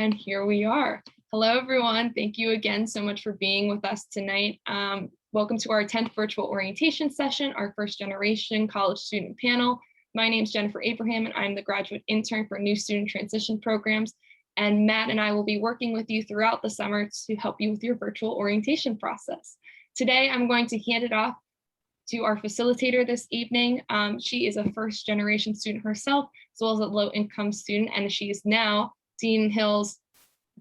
And here we are. Hello, everyone. Thank you again so much for being with us tonight. Welcome to our 10th virtual orientation session, our first generation college student panel. My name is Jennifer Abraham, and I'm the graduate intern for new student transition programs. And Matt and I will be working with you throughout the summer to help you with your virtual orientation process. Today, I'm going to hand it off to our facilitator this evening. She is a first generation student herself, as well as a low income student, and she is now Seton Hill's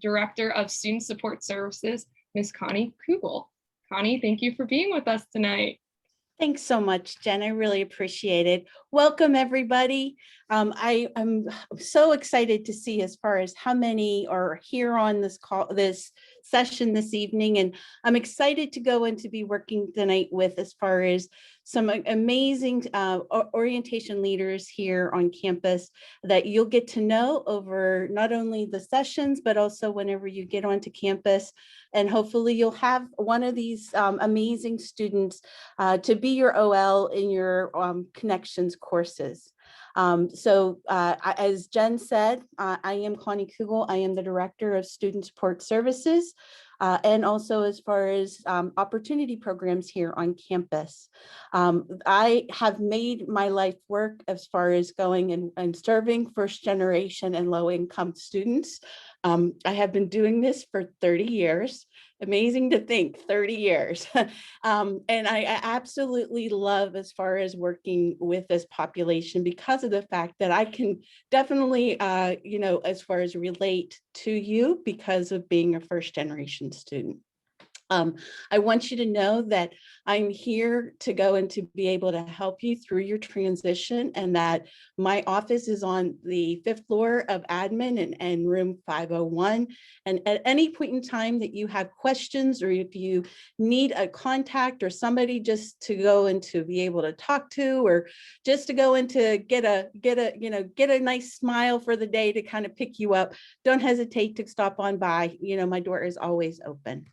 Director of Student Support Services, Ms. Connie Kugel. Connie, thank you for being with us tonight. Thanks so much, Jen. I really appreciate it. Welcome, everybody. I am so excited to see as far as how many are here on this session this evening, and I'm excited to go and to be working tonight with as far as some amazing orientation leaders here on campus that you'll get to know over not only the sessions, but also whenever you get onto campus. And hopefully you'll have one of these amazing students to be your OL in your connections courses. As Jen said, I am Connie Kugel. I am the Director of Student Support Services, and also as far as opportunity programs here on campus. I have made my life work as far as going and serving first generation and low income students. I have been doing this for 30 years. Amazing to think, 30 years. And I absolutely love as far as working with this population because of the fact that I can definitely, as far as relate to you because of being a first generation student. I want you to know that I'm here to go and to be able to help you through your transition, and that my office is on the 5th floor of admin and room 501. And at any point in time that you have questions, or if you need a contact or somebody just to go and to be able to talk to, or just to go and to get a nice smile for the day to kind of pick you up, don't hesitate to stop on by. My door is always open.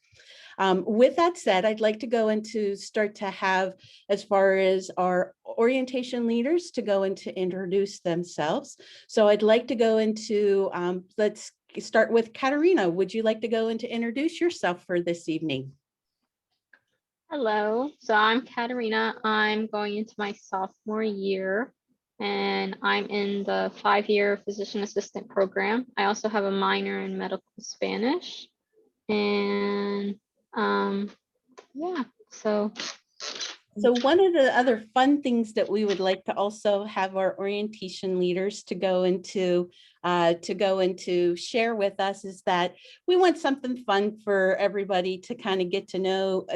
With that said, I'd like to go into start to have as far as our orientation leaders to go and to introduce themselves. So I'd like to go into, let's start with Katerina. Would you like to go and to introduce yourself for this evening? Hello, so I'm Katerina. I'm going into my sophomore year, and I'm in the 5-year physician assistant program. I also have a minor in medical Spanish, and So one of the other fun things that we would like to also have our orientation leaders to go into share with us is that we want something fun for everybody to kind of get to know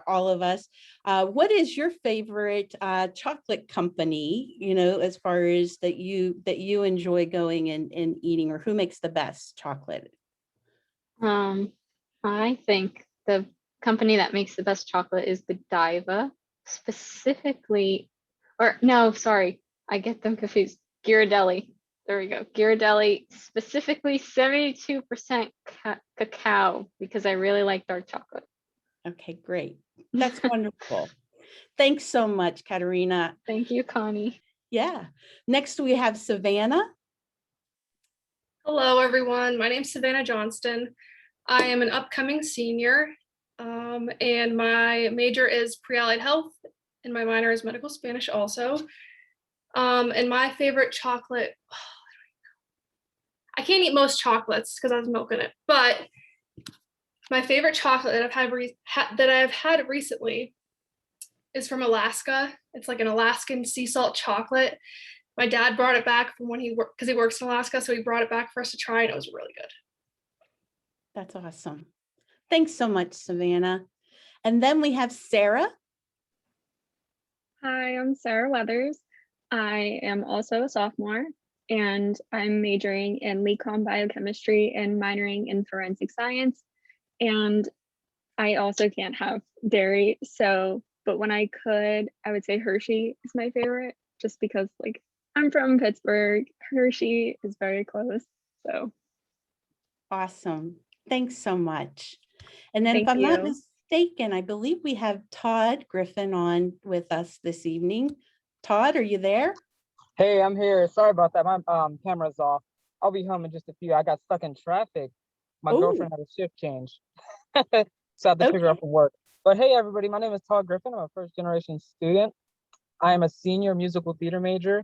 all of us. What is your favorite chocolate company, as far as that you enjoy going and eating, or who makes the best chocolate? I think the company that makes the best chocolate is Godiva, specifically, or no, sorry, I get them confused. Ghirardelli. There we go. Ghirardelli, specifically 72% cacao, because I really like dark chocolate. Okay, great. That's wonderful. Thanks so much, Katerina. Thank you, Connie. Yeah. Next, we have Savannah. Hello, everyone. My name is Savannah Johnston. I am an upcoming senior, and my major is pre-allied health, and my minor is medical Spanish also. And my favorite chocolate, I can't eat most chocolates because I was milking it, but my favorite chocolate that I've had recently is from Alaska. It's like an Alaskan sea salt chocolate. My dad brought it back from when he worked, because he works in Alaska, so he brought it back for us to try, and it was really good. That's awesome. Thanks so much, Savannah. And then we have Sarah. Hi, I'm Sarah Weathers. I am also a sophomore, and I'm majoring in Econ biochemistry and minoring in forensic science. And I also can't have dairy, but when I could, I would say Hershey is my favorite, just because I'm from Pittsburgh. Hershey is very close. So awesome. Thanks so much. And then Thank if I'm you. not mistaken, I believe we have Todd Griffin on with us this evening. Todd, are you there? Hey, I'm here. Sorry about that. My camera's off. I'll be home in just a few. I got stuck in traffic. My Oh, girlfriend had a shift change. So I had to pick her up okay. from work. But hey, everybody, my name is Todd Griffin. I'm a first generation student. I am a senior musical theater major.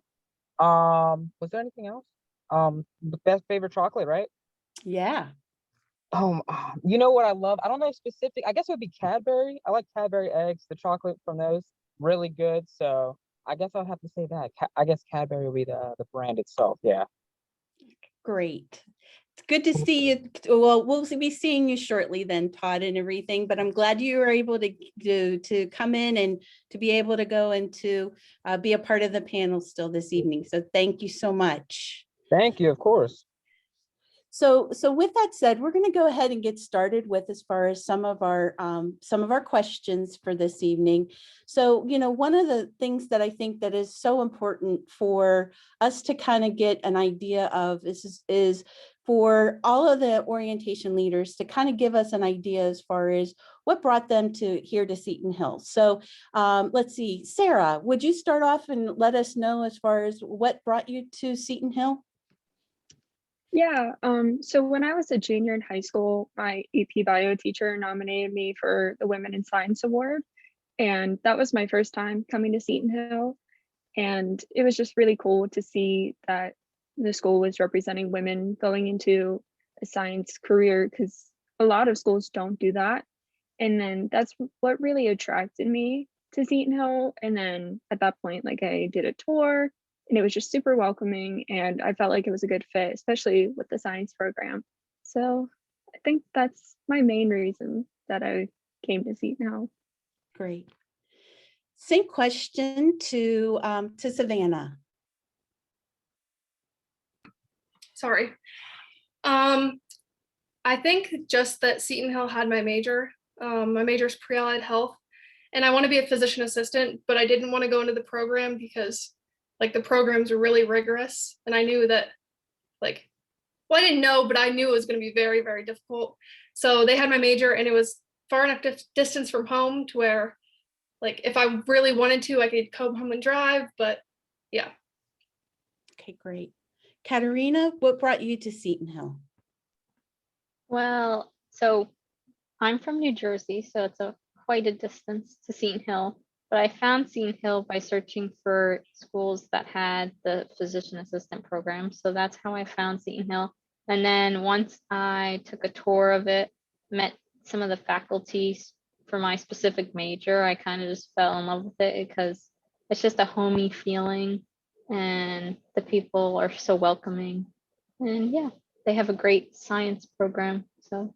Was there anything else? The best favorite chocolate, right? Yeah. You know what I love? I don't know specific. I guess it would be Cadbury. I like Cadbury eggs. The chocolate from those really good. So I guess I'll have to say that. I guess Cadbury will be the brand itself. Yeah. Great. It's good to see you. Well, we'll be seeing you shortly then, Todd, and everything, but I'm glad you were able to come in and to be able to go and to be a part of the panel still this evening. So thank you so much. Thank you. Of course. So with that said, we're going to go ahead and get started with as far as some of our questions for this evening. So, one of the things that I think that is so important for us to kind of get an idea of is for all of the orientation leaders to kind of give us an idea as far as what brought them here to Seton Hill. So let's see, Sarah, would you start off and let us know as far as what brought you to Seton Hill? Yeah, so when I was a junior in high school, my AP bio teacher nominated me for the Women in Science Award. And that was my first time coming to Seton Hill. And it was just really cool to see that the school was representing women going into a science career, because a lot of schools don't do that. And then that's what really attracted me to Seton Hill. And then at that point, like, I did a tour and it was just super welcoming, and I felt like it was a good fit, especially with the science program. So I think that's my main reason that I came to Seton Hill. Great. Same question to Savannah. Sorry. I think just that Seton Hill had my major. My major is pre-allied health, and I want to be a physician assistant, but I didn't want to go into the program because the programs are really rigorous. And I knew that I didn't know, but I knew it was going to be very, very difficult. So they had my major, and it was far enough distance from home to where if I really wanted to, I could come home and drive, but yeah. Okay, great. Katerina, what brought you to Seton Hill? Well, so I'm from New Jersey, so it's quite a distance to Seton Hill. But I found Seton Hill by searching for schools that had the physician assistant program. So that's how I found Seton Hill. And then once I took a tour of it, met some of the faculty for my specific major, I kind of just fell in love with it because it's just a homey feeling and the people are so welcoming. And yeah, they have a great science program. So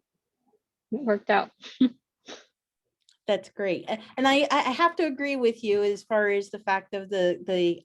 it worked out. That's great. And I have to agree with you as far as the fact of the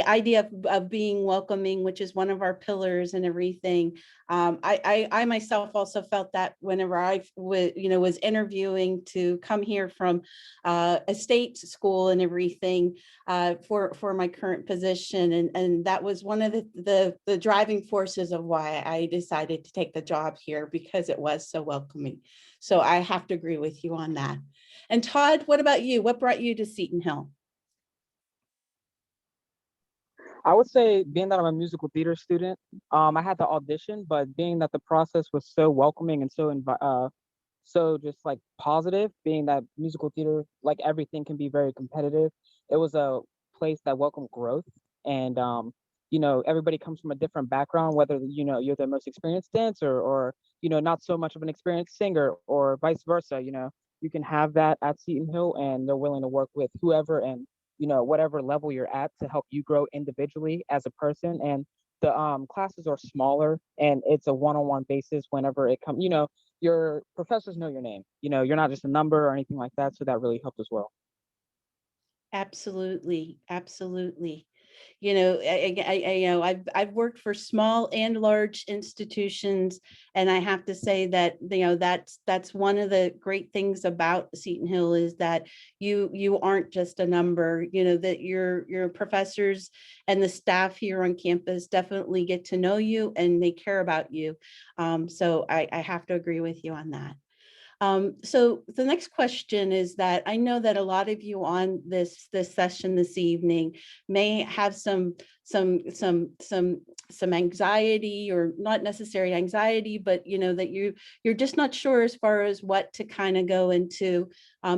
idea of being welcoming, which is one of our pillars and everything. I myself also felt that whenever I was interviewing to come here from a state school and everything for my current position. And that was one of the driving forces of why I decided to take the job here, because it was so welcoming. So I have to agree with you on that. And Todd, what about you? What brought you to Seton Hill? I would say, being that I'm a musical theater student, I had to audition, but being that the process was so welcoming and so just positive, being that musical theater, everything can be very competitive, it was a place that welcomed growth. And everybody comes from a different background, whether you're the most experienced dancer or not so much of an experienced singer, or vice versa. You can have that at Seton Hill, and they're willing to work with whoever and whatever level you're at to help you grow individually as a person. And the classes are smaller, and it's a one-on-one basis whenever it comes. Your professors know your name. You're not just a number or anything like that. So that really helped as well. Absolutely, absolutely. I've worked for small and large institutions, and I have to say that that's one of the great things about Seton Hill is that you aren't just a number. That your professors and the staff here on campus definitely get to know you, and they care about you. So I have to agree with you on that. So the next question is that I know that a lot of you on this session this evening may have some some anxiety, or not necessarily anxiety, but that you're just not sure as far as what to kind of go into,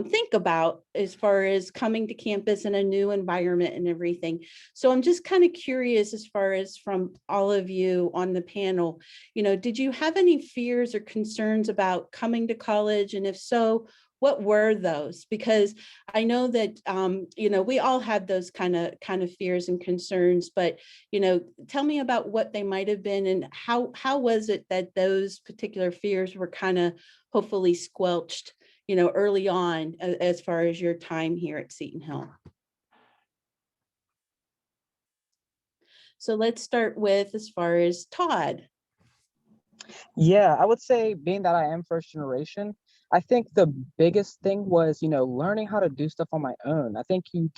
think about as far as coming to campus in a new environment and everything. So I'm just kind of curious, as far as from all of you on the panel, did you have any fears or concerns about coming to college? And if so, what were those? Because I know that, we all had those kind of fears and concerns, but, tell me about what they might have been, and how was it that those particular fears were kind of hopefully squelched, early on, as far as your time here at Seton Hill. So let's start with, as far as Todd. Yeah, I would say, being that I am first generation, I think the biggest thing was, learning how to do stuff on my own. I think you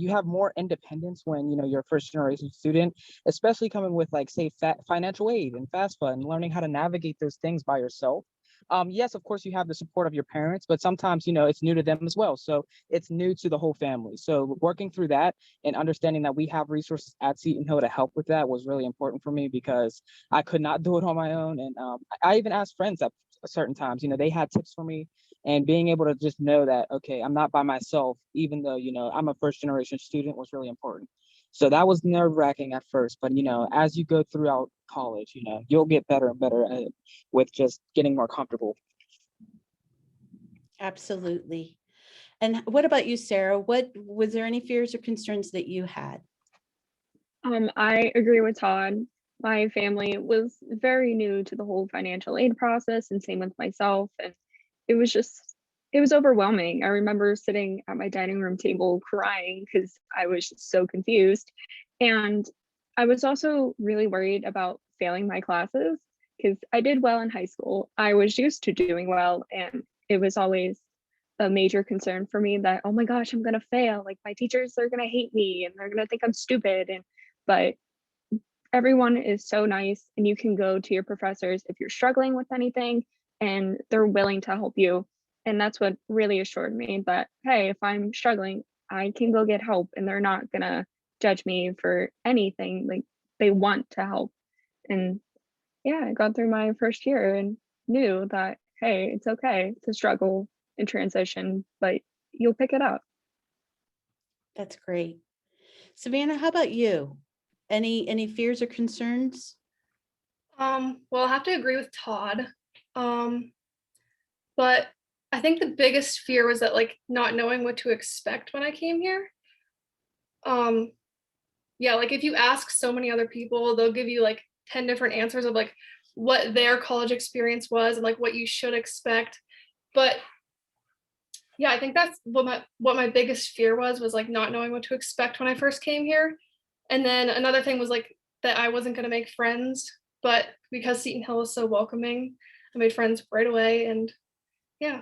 have more independence when, you're a first generation student, especially coming with, like, say, financial aid and FAFSA, and learning how to navigate those things by yourself. Yes, of course, you have the support of your parents, but sometimes, it's new to them as well. So it's new to the whole family. So working through that and understanding that we have resources at Seton Hill to help with that was really important for me, because I could not do it on my own. And I even asked friends at certain times, they had tips for me, and being able to just know that, okay, I'm not by myself, even though, I'm a first generation student, was really important. So that was nerve-wracking at first, but as you go throughout college, you'll get better and better at it, with just getting more comfortable. Absolutely. And what about you, Sarah? What was there any fears or concerns that you had? I agree with Todd. My family was very new to the whole financial aid process, and same with myself. And it was overwhelming. I remember sitting at my dining room table crying because I was just so confused. And I was also really worried about failing my classes, because I did well in high school. I was used to doing well, and it was always a major concern for me that, oh my gosh, I'm gonna fail. Like, my teachers are gonna hate me and they're gonna think I'm stupid. But everyone is so nice, and you can go to your professors if you're struggling with anything, and they're willing to help you. And that's what really assured me that, hey, if I'm struggling, I can go get help, and they're not gonna judge me for anything. Like, they want to help. And yeah, I got through my first year and knew that, hey, it's okay to struggle and transition, but you'll pick it up. That's great. Savannah, how about you? Any fears or concerns? Well, I'll have to agree with Todd. But I think the biggest fear was that, like, not knowing what to expect when I came here. Yeah, like, if you ask so many other people, they'll give you like 10 different answers of like what their college experience was and like what you should expect. But yeah, I think that's what my biggest fear was like not knowing what to expect when I first came here. And then another thing was like that I wasn't going to make friends, but because Seton Hill is so welcoming, I made friends right away. And yeah.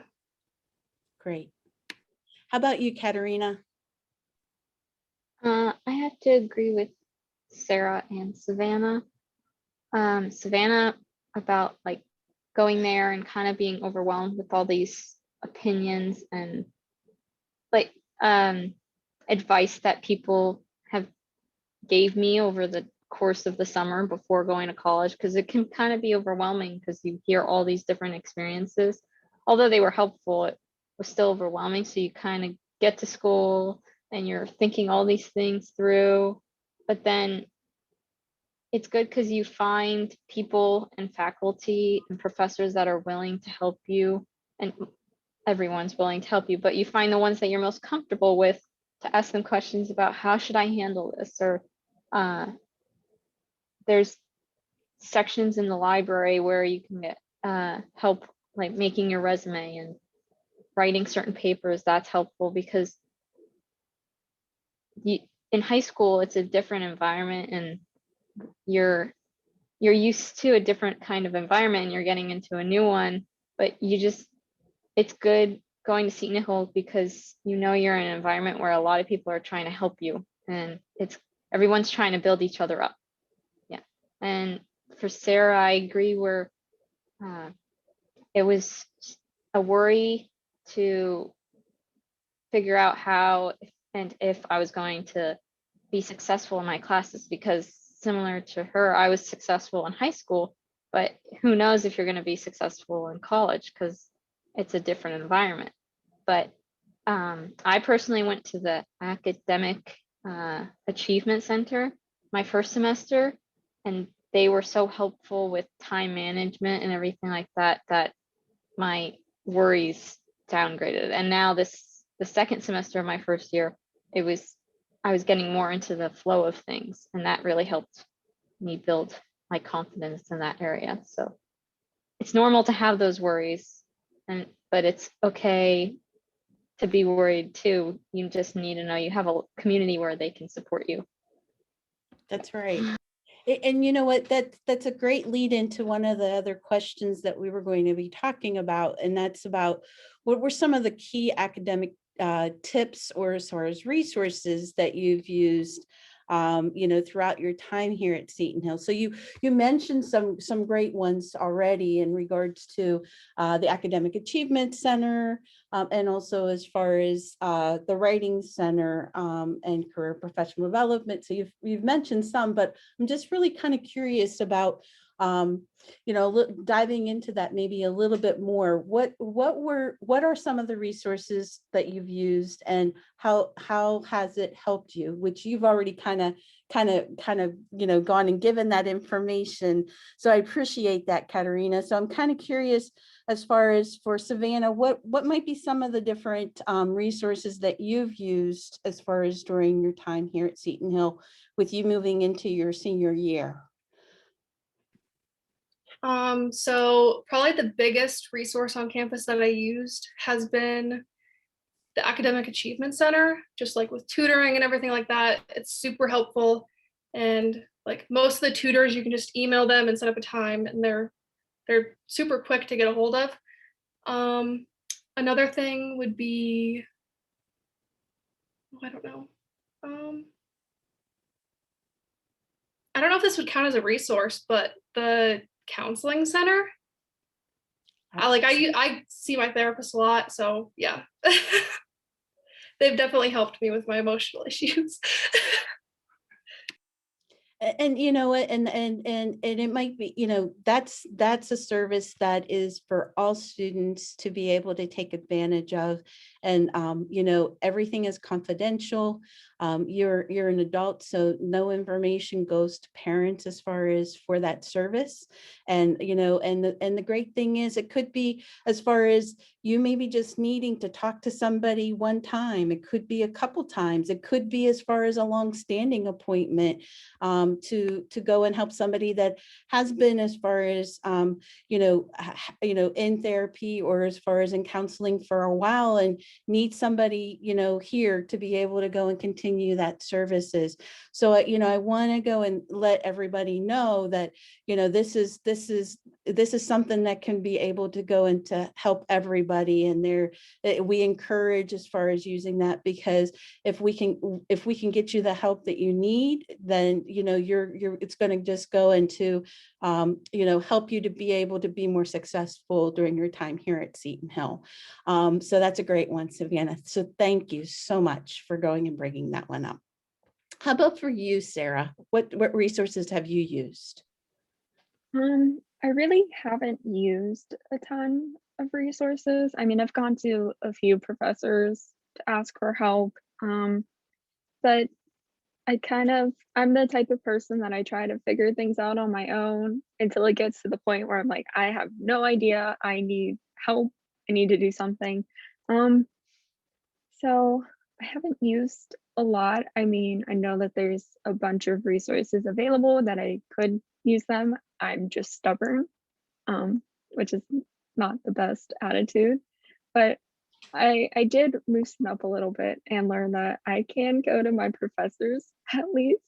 Great. How about you, Katerina? I have to agree with Sarah and Savannah. Savannah, about like going there and kind of being overwhelmed with all these opinions and like advice that people have gave me over the course of the summer before going to college, because it can kind of be overwhelming because you hear all these different experiences. Although they were helpful, it was still overwhelming. So you kind of get to school and you're thinking all these things through, but then it's good because you find people and faculty and professors that are willing to help you, and everyone's willing to help you, but you find the ones that you're most comfortable with to ask them questions about how should I handle this, or there's sections in the library where you can get help like making your resume and writing certain papers. That's helpful because in high school it's a different environment, and you're used to a different kind of environment and you're getting into a new one, but it's good going to Seton Hill because you're in an environment where a lot of people are trying to help you, and everyone's trying to build each other up. Yeah. And for Sarah, I agree where it was a worry to figure out how and if I was going to be successful in my classes, because similar to her, I was successful in high school, but who knows if you're going to be successful in college, because it's a different environment. But I personally went to the Academic Achievement Center my first semester, and they were so helpful with time management and everything like that, that my worries downgraded. And now the second semester of my first year, I was getting more into the flow of things, and that really helped me build my confidence in that area. So it's normal to have those worries, but it's okay to be worried too. You just need to know you have a community where they can support you. That's right. And you know what, that's a great lead into one of the other questions that we were going to be talking about, and that's about what were some of the key academic tips or as far as resources that you've used throughout your time here at Seton Hill. So you mentioned some great ones already in regards to the Academic Achievement Center, and also as far as the Writing Center and Career Professional Development. So you've mentioned some, but I'm just really kind of curious about diving into that maybe a little bit more. What are some of the resources that you've used, and how has it helped you? Which you've already kind of gone and given that information. So I appreciate that, Katerina. So I'm kind of curious, as far as for Savannah, what might be some of the different resources that you've used as far as during your time here at Seton Hill, with you moving into your senior year? So probably the biggest resource on campus that I used has been the Academic Achievement Center, just like with tutoring and everything like that. It's super helpful. And like most of the tutors, you can just email them and set up a time, and they're super quick to get a hold of. Another thing would be, I don't know. I don't know if this would count as a resource, but the counseling center. I see my therapist a lot, so yeah. They've definitely helped me with my emotional issues. And you know what, and it might be, that's a service that is for all students to be able to take advantage of. And everything is confidential. You're an adult, so no information goes to parents as far as for that service. And and the great thing is, it could be as far as you maybe just needing to talk to somebody one time. It could be a couple times. It could be as far as a long-standing appointment to go and help somebody that has been as far as in therapy, or as far as in counseling for a while, and need somebody here to be able to go and continue that services. So I want to go and let everybody know that this is something that can be able to go and to help everybody. And we encourage as far as using that, because if we can get you the help that you need, then it's going to just go into help you to be able to be more successful during your time here at Seton Hill. So that's a great one, Savannah. So thank you so much for going and bringing that one up. How about for you, Sarah? What resources have you used? I really haven't used a ton of resources. I mean, I've gone to a few professors to ask for help, but I'm the type of person that I try to figure things out on my own until it gets to the point where I'm like, I have no idea. I need help. I need to do something. So I haven't used a lot. I mean, I know that there's a bunch of resources available that I could use them. I'm just stubborn, which is not the best attitude, but I did loosen up a little bit and learn that I can go to my professors at least.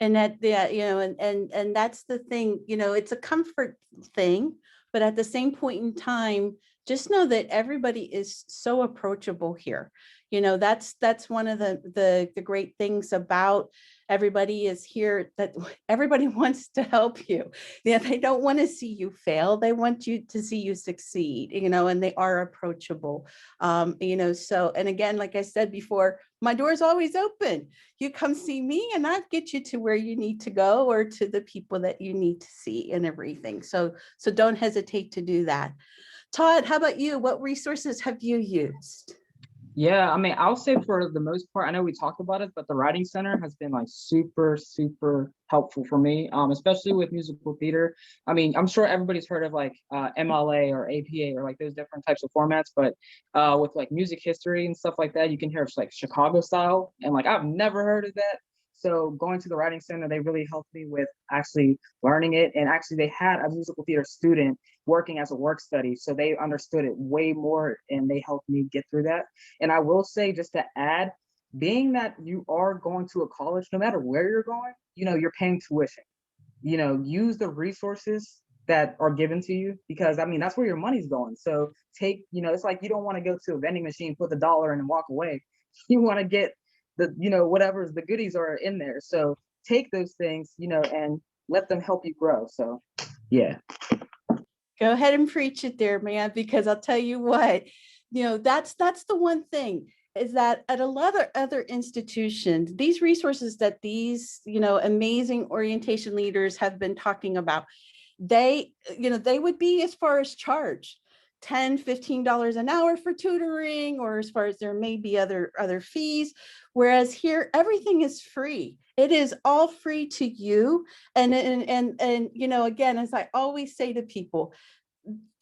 And that, yeah, and that's the thing, it's a comfort thing, but at the same point in time, just know that everybody is so approachable here. That's one of the great things about Everybody is here, that everybody wants to help you. Yeah, they don't want to see you fail. They want you to see you succeed, and they are approachable. So, and again, like I said before, my door is always open. You come see me and I'll get you to where you need to go, or to the people that you need to see and everything. So don't hesitate to do that. Todd, how about you? What resources have you used? Yeah, I mean, I'll say for the most part, I know we talked about it, but the Writing Center has been like super, super helpful for me, especially with musical theater. I mean, I'm sure everybody's heard of like MLA or APA or like those different types of formats, but with like music history and stuff like that, you can hear it's like Chicago style. And like, I've never heard of that. So going to the Writing Center, they really helped me with actually learning it. And actually they had a musical theater student working as a work study. So they understood it way more and they helped me get through that. And I will say, just to add, being that you are going to a college, no matter where you're going, you're paying tuition. Use the resources that are given to you, because I mean, that's where your money's going. So take, it's like you don't want to go to a vending machine, put the dollar in and walk away. You want to get the, whatever the goodies are in there. So take those things, and let them help you grow. So yeah. Go ahead and preach it there, man, because I'll tell you what, that's the one thing, is that at a lot of other institutions, these resources that these, amazing orientation leaders have been talking about, they would be as far as charge $10, $15 an hour for tutoring, or as far as there may be other fees. Whereas here, everything is free. It is all free to you. And again, as I always say to people,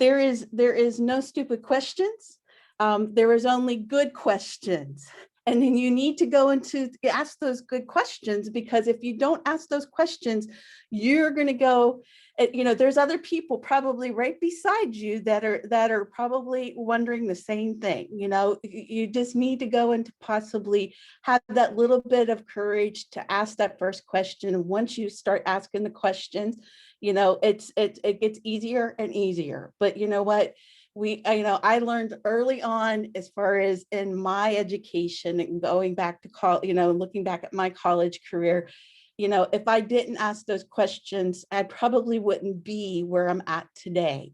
there is no stupid questions. There is only good questions. And then you need to go into ask those good questions, because if you don't ask those questions, you're going to go, there's other people probably right beside you that are probably wondering the same thing. You just need to go and to possibly have that little bit of courage to ask that first question. And once you start asking the questions, it gets easier and easier. But you know what? I learned early on, as far as in my education and going back to college, looking back at my college career, if I didn't ask those questions, I probably wouldn't be where I'm at today,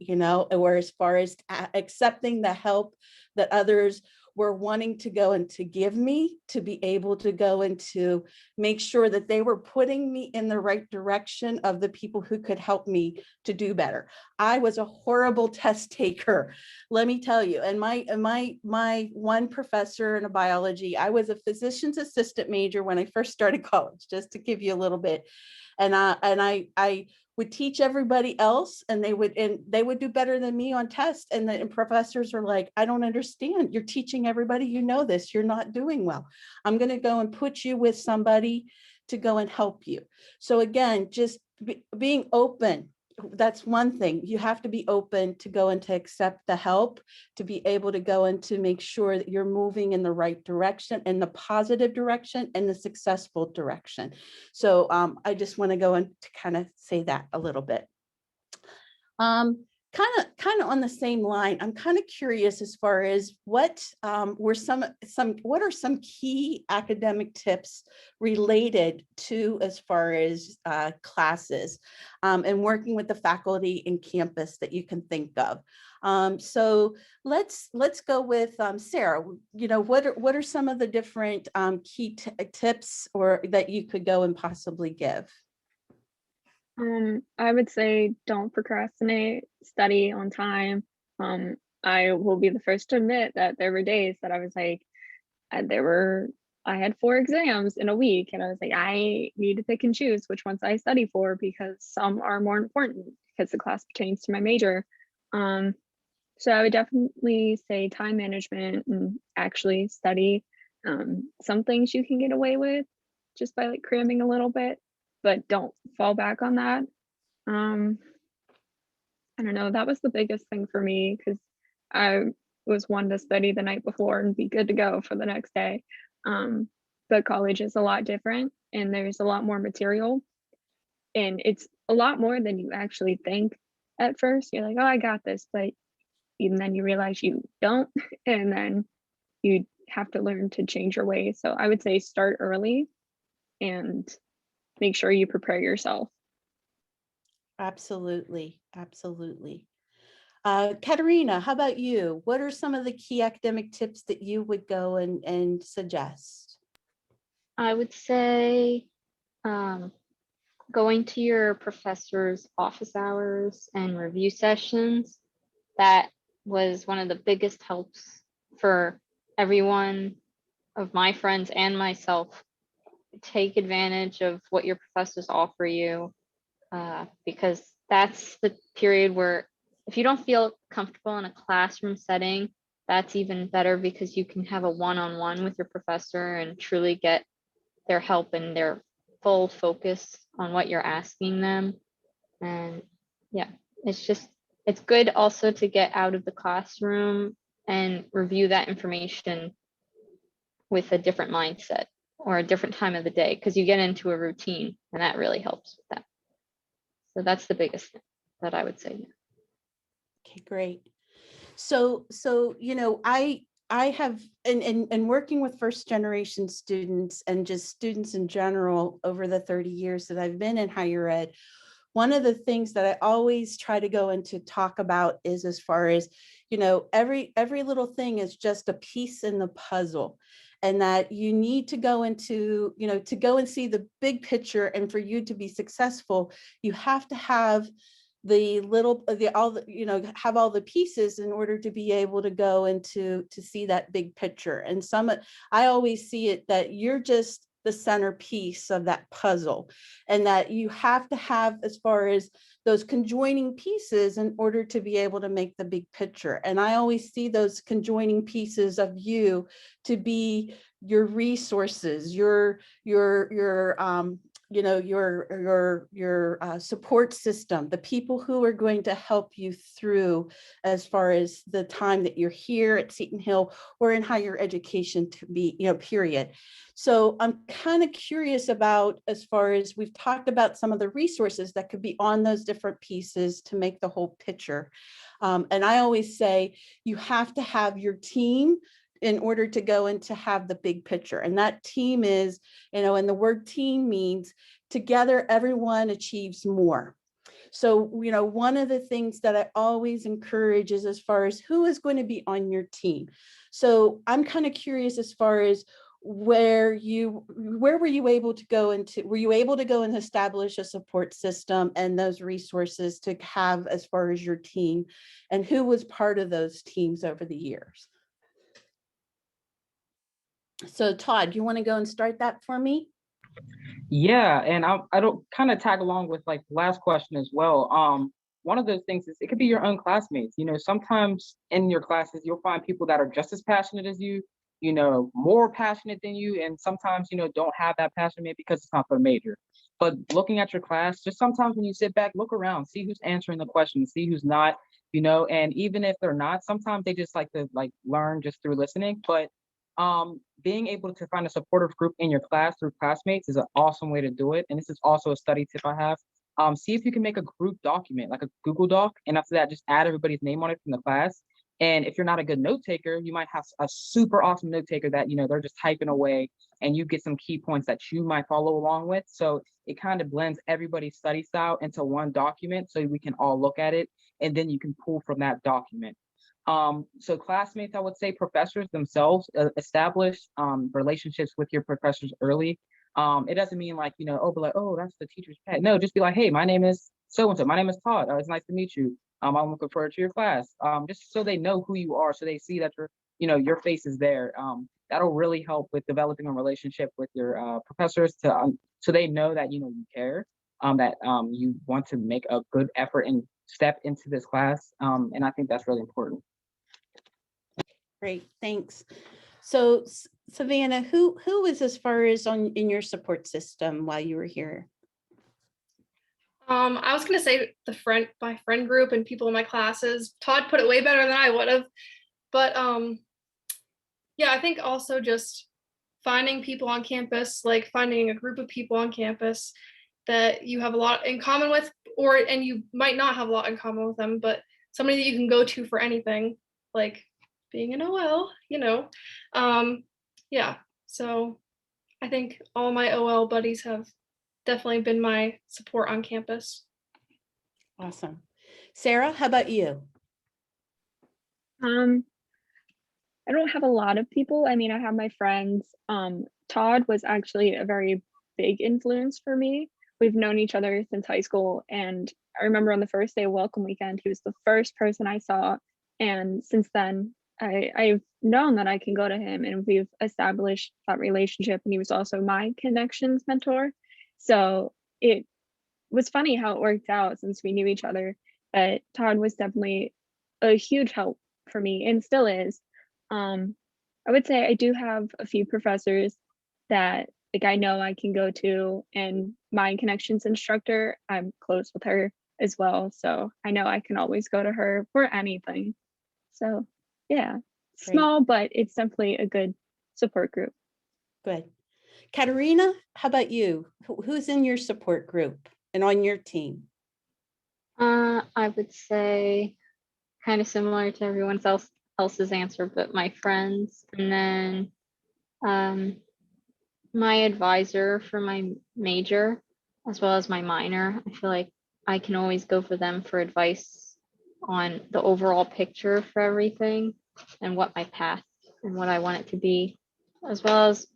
or as far as accepting the help that others were wanting to go and to give me, to be able to go and to make sure that they were putting me in the right direction of the people who could help me to do better. I was a horrible test taker, let me tell you. And my one professor in biology, I was a physician's assistant major when I first started college, just to give you a little bit. And I would teach everybody else, and they would do better than me on tests. And the professors are like, I don't understand. You're teaching everybody, this, you're not doing well. I'm going to go and put you with somebody to go and help you. So again, just being open. That's one thing. You have to be open to go and to accept the help, to be able to go and to make sure that you're moving in the right direction, in the positive direction, and the successful direction. So I just want to go and to kind of say that a little bit. Kind of on the same line, I'm kind of curious as far as what were what are some key academic tips related to, as far as classes and working with the faculty in campus that you can think of. So let's go with Sarah. What are some of the different key tips or that you could go and possibly give? I would say don't procrastinate, study on time. I will be the first to admit that there were days that I was like, I had 4 exams in a week, and I was like, I need to pick and choose which ones I study for, because some are more important because the class pertains to my major. So I would definitely say time management and actually study. Some things you can get away with just by like cramming a little bit, but don't fall back on that. I don't know, that was the biggest thing for me, because I was one to study the night before and be good to go for the next day. But college is a lot different, and there's a lot more material, and it's a lot more than you actually think at first. You're like, oh, I got this, but even then you realize you don't, and then you have to learn to change your ways. So I would say start early and make sure you prepare yourself. Absolutely, absolutely. Katerina, how about you? What are some of the key academic tips that you would go and suggest? I would say going to your professor's office hours and review sessions. That was one of the biggest helps for everyone of my friends and myself. Take advantage of what your professors offer you, because that's the period where if you don't feel comfortable in a classroom setting, that's even better because you can have a one-on-one with your professor and truly get their help and their full focus on what you're asking them. And yeah, it's good also to get out of the classroom and review that information with a different mindset or a different time of the day, because you get into a routine and that really helps with that. So that's the biggest thing that I would say. Okay, great. So I have, and working with first generation students and just students in general over the 30 years that I've been in higher ed, one of the things that I always try to go into talk about is as far as, every little thing is just a piece in the puzzle, and that you need to go into, to go and see the big picture. And for you to be successful, you have to have have all the pieces in order to be able to go into to see that big picture. And I always see it that you're just the centerpiece of that puzzle, and that you have to have as far as those conjoining pieces in order to be able to make the big picture. And I always see those conjoining pieces of you to be your resources, your support system, the people who are going to help you through as far as the time that you're here at Seton Hill or in higher education to be, period. So I'm kind of curious about, as far as we've talked about some of the resources that could be on those different pieces to make the whole picture. And I always say you have to have your team in order to go and to have the big picture. And that team is, and the word team means together, everyone achieves more. So, one of the things that I always encourage is as far as who is going to be on your team. So I'm kind of curious as far as where were you able to go and establish a support system and those resources to have as far as your team, and who was part of those teams over the years? So Todd, you want to go and start that for me? Yeah, and I don't kind of tag along with like the last question as well. One of those things is it could be your own classmates. Sometimes in your classes you'll find people that are just as passionate as you, more passionate than you, and sometimes don't have that passion maybe because it's not their major. But looking at your class, just sometimes when you sit back, look around, see who's answering the question, see who's not, and even if they're not, sometimes they just like to learn just through listening. But being able to find a supportive group in your class through classmates is an awesome way to do it. And this is also a study tip I have. See if you can make a group document, like a Google Doc. And after that, just add everybody's name on it from the class. And if you're not a good note taker, you might have a super awesome note taker that, they're just typing away and you get some key points that you might follow along with. So it kind of blends everybody's study style into one document so we can all look at it. And then you can pull from that document. So classmates, I would say professors themselves establish relationships with your professors early. It doesn't mean like, but like, oh, that's the teacher's pet. No, just be like, hey, my name is so-and-so. My name is Todd. It's nice to meet you. I'm looking forward to your class. Just so they know who you are, so they see that your face is there. That'll really help with developing a relationship with your professors so they know that, you care, that you want to make a good effort and step into this class. And I think that's really important. Great, thanks. So Savannah, who was as far as in your support system while you were here? I was gonna say my friend group and people in my classes. Todd put it way better than I would have, but yeah, I think also just finding people on campus, like finding a group of people on campus that you have a lot in common with, and you might not have a lot in common with them, but somebody that you can go to for anything, like being an OL, yeah. So I think all my OL buddies have definitely been my support on campus. Awesome. Sarah, how about you? I don't have a lot of people. I mean, I have my friends. Todd was actually a very big influence for me. We've known each other since high school, and I remember on the first day of welcome weekend, he was the first person I saw. And since then, I've known that I can go to him, and we've established that relationship. And he was also my connections mentor. So it was funny how it worked out since we knew each other. But Todd was definitely a huge help for me and still is. I would say I do have a few professors that like I know I can go to, and my connections instructor, I'm close with her as well. So I know I can always go to her for anything. So yeah, Great. small, but it's definitely a good support group. Good. Katerina, how about you? Who's in your support group and on your team? I would say kind of similar to everyone else's answer, but my friends, and then my advisor for my major as well as my minor. I feel like I can always go for them for advice on the overall picture for everything and what my path and what I want it to be, as well as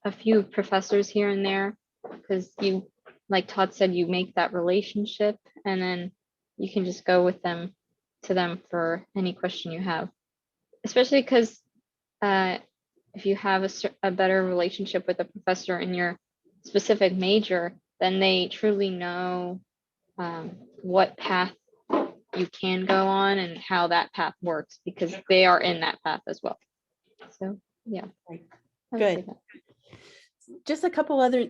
a few professors here and there, because you, like Todd said, you make that relationship and then you can just go with them to them for any question you have, especially because if you have a better relationship with a professor in your specific major, then they truly know what path you can go on and how that path works, because they are in that path as well. So yeah. Good. Just a couple other,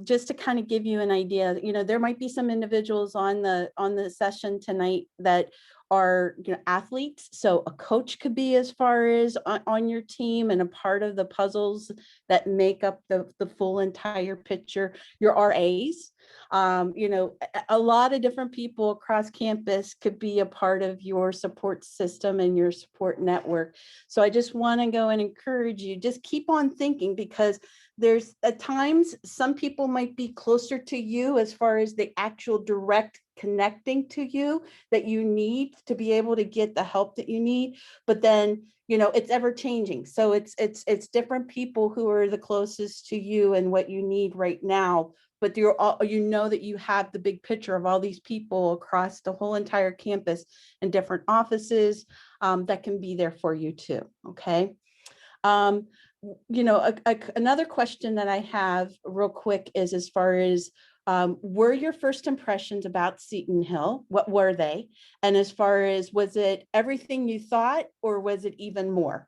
just to kind of give you an idea, there might be some individuals on the session tonight that are, athletes. So a coach could be as far as on your team and a part of the puzzles that make up the full entire picture. Your RAs, a lot of different people across campus could be a part of your support system and your support network. So I just want to go and encourage you, just keep on thinking, because there's at times some people might be closer to you as far as the actual direct connecting to you that you need to be able to get the help that you need. But then, it's ever changing. So it's different people who are the closest to you and what you need right now. But you're all, that you have the big picture of all these people across the whole entire campus and different offices that can be there for you too. Okay. Another question that I have real quick is as far as were your first impressions about Seton Hill? What were they? And as far as, was it everything you thought, or was it even more?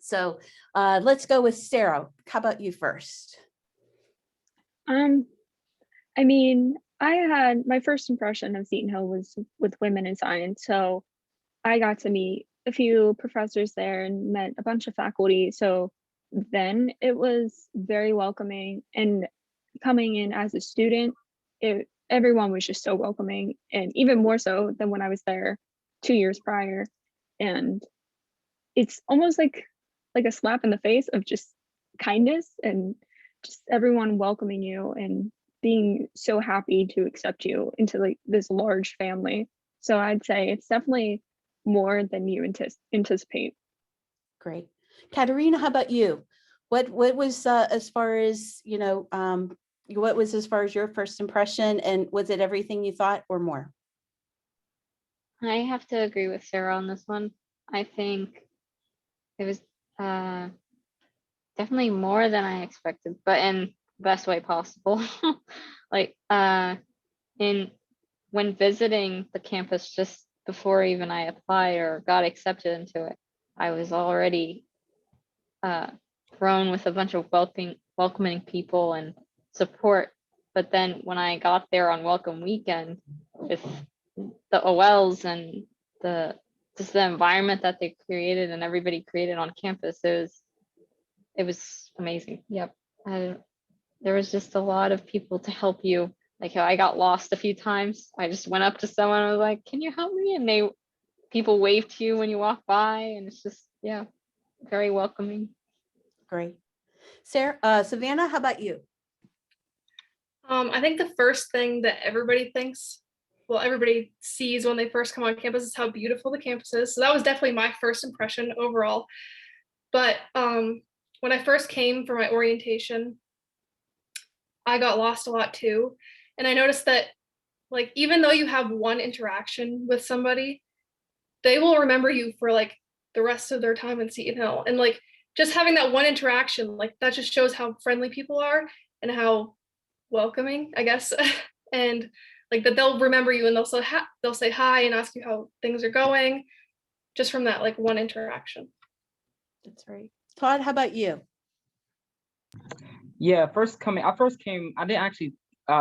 So let's go with Sarah. How about you first? I mean, I had my first impression of Seton Hill was with women in science. So I got to meet a few professors there and met a bunch of faculty. So then it was very welcoming, and coming in as a student, everyone was just so welcoming, and even more so than when I was there 2 years prior. And it's almost like a slap in the face of just kindness and just everyone welcoming you and being so happy to accept you into like this large family. So I'd say it's definitely more than you anticipate. Great. Katerina, how about you? What was as far as, what was as far as your first impression, and was it everything you thought or more? I have to agree with Sarah on this one. I think it was definitely more than I expected, but in the best way possible. Like when visiting the campus just before even I applied or got accepted into it, I was already thrown with a bunch of welcoming people and support. But then when I got there on welcome weekend with the OLs and the environment that they created and everybody created on campus, it was amazing. Yep. There was just a lot of people to help you. Like I got lost a few times. I just went up to someone and was like, "Can you help me?" And people wave to you when you walk by, and it's just, yeah, very welcoming. Great. Savannah, how about you? I think the first thing that everybody thinks, well, everybody sees when they first come on campus is how beautiful the campus is. So that was definitely my first impression overall. But when I first came for my orientation, I got lost a lot too. And I noticed that, like, even though you have one interaction with somebody, they will remember you for like the rest of their time in Seton Hill. And like just having that one interaction, like that just shows how friendly people are and how welcoming, I guess. And like that they'll remember you and they'll say hi and ask you how things are going just from that like one interaction. That's right. Todd, how about you? Yeah, I first came, I didn't actually